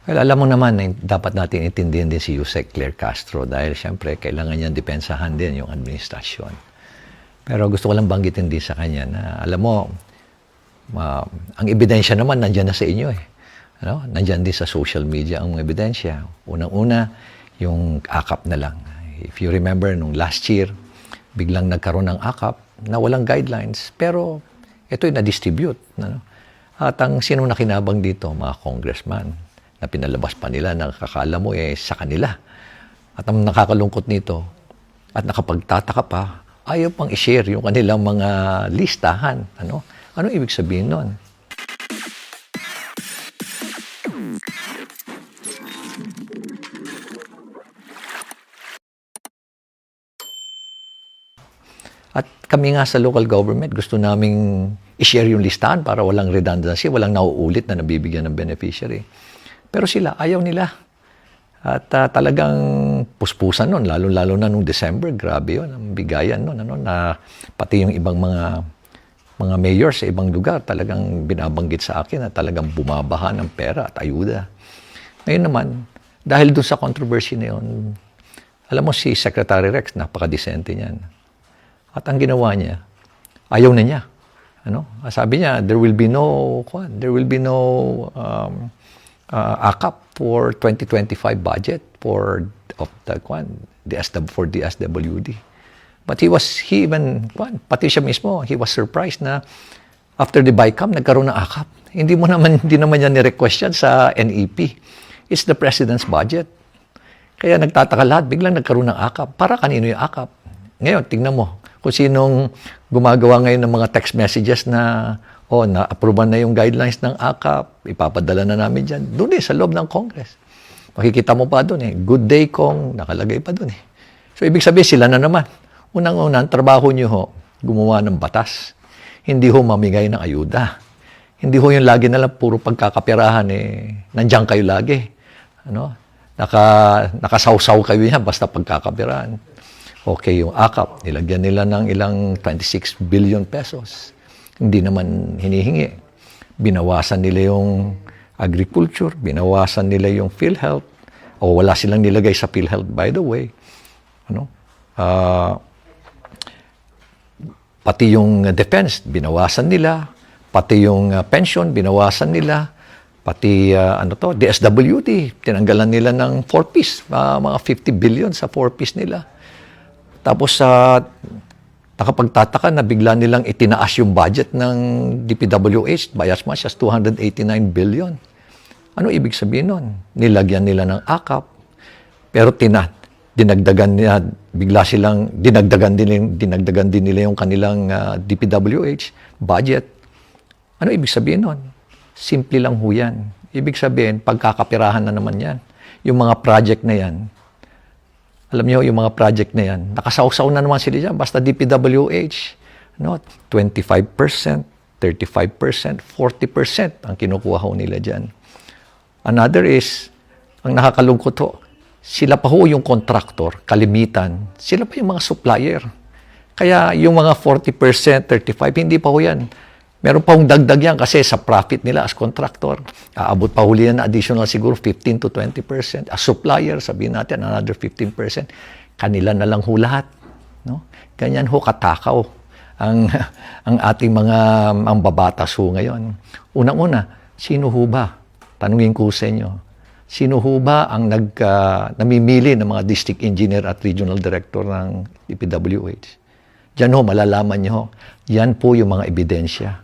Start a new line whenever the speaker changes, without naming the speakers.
Well, alam mo naman na dapat natin intindihin din si Yusek Claire Castro dahil siyempre kailangan niya depensahan din yung administrasyon. Pero gusto ko lang banggitin din sa kanya na alam mo, ang ebidensya naman nandyan na sa inyo eh. Ano? Nandyan din sa social media ang ebidensya. Unang-una, yung AKAP na lang. If you remember, nung last year, biglang nagkaroon ng AKAP na walang guidelines. Pero ito'y na-distribute. Ano? At ang sino nakinabang dito? Mga congressman na pinalabas pa nila na kakala mo sa kanila. At ang nakakalungkot nito, at nakapagtataka pa, ayaw pang i-share yung kanilang mga listahan. Ano ibig sabihin nun? At kami nga sa local government, gusto naming i-share yung listahan para walang redundancy, walang nauulit na nabibigyan ng beneficiary. Pero sila, ayaw nila. At talagang puspusan nun, lalo-lalo na nung December, grabe yun, ang bigayan nun, na pati yung ibang mga mayor sa ibang lugar talagang binabanggit sa akin na talagang bumabaha ng pera at ayuda. Ngayon naman, dahil doon sa controversy na yun, alam mo si Secretary Rex, napaka-decente niyan. At ang ginawa niya, ayaw na niya. Sabi niya, there will be no AKAP for 2025 budget for DSWD. But pati siya mismo, he was surprised na after the BICAM, nagkaroon ng AKAP. Hindi naman niya ni-request yan sa NEP. It's the President's budget. Kaya nagtataka lahat, biglang nagkaroon ng AKAP. Para kanino yung AKAP? Ngayon, tingnan mo, kung sinong gumagawa ngayon ng mga text messages na na-approvean na yung guidelines ng AKAP, ipapadala na namin dyan. Doon sa loob ng Congress. Makikita mo pa doon Good day, Kong, nakalagay pa doon So, ibig sabihin, sila na naman. Unang-una, ang trabaho nyo gumawa ng batas. Hindi mamigay ng ayuda. Hindi yung lagi na lang puro pagkakapirahan nandiyan kayo lagi. Nakasawsaw kayo yan basta pagkakapirahan. Okay, yung AKAP, nilagyan nila ng ilang 26 billion pesos. Hindi naman hinihingi. Binawasan nila yung agriculture, binawasan nila yung PhilHealth, o wala silang nilagay sa PhilHealth, by the way. Pati yung defense, binawasan nila. Pati yung pension, binawasan nila. Pati DSWD, tinanggalan nila ng 4-piece, mga 50 billion sa 4-piece nila. Tapos nakapagtataka na bigla nilang itinaas yung budget ng DPWH by as much as 289 billion. Ano ibig sabihin nun? Nilagyan nila ng AKAP, pero dinagdagan din nila yung kanilang DPWH budget. Ano ibig sabihin nun? Simple lang ho yan. Ibig sabihin, pagkakapirahan na naman yan. Yung mga project na yan, alam niyo, yung mga project na yan, nakasawsaw na naman sila dyan. Basta DPWH, 25%, 35%, 40% ang kinukuha ho nila dyan. Another is, ang nakakalungkot ho, sila pa ho yung contractor, kalimitan. Sila pa yung mga supplier. Kaya yung mga 40%, 35%, hindi pa ho yan. Meron pa hong dagdag yan kasi sa profit nila as contractor. Aabot pa huli yan na additional siguro 15 to 20%. As supplier, sabihin natin, another 15%. Kanila na lang ho lahat. Ganyan ho katakaw ang ating mga babatas ho ngayon. Unang-una, sino ho ba? Tanungin ko sa inyo. Sino ho ba ang namimili ng mga district engineer at regional director ng DPWH? Diyan ho, malalaman nyo ho. Yan po yung mga ebidensya.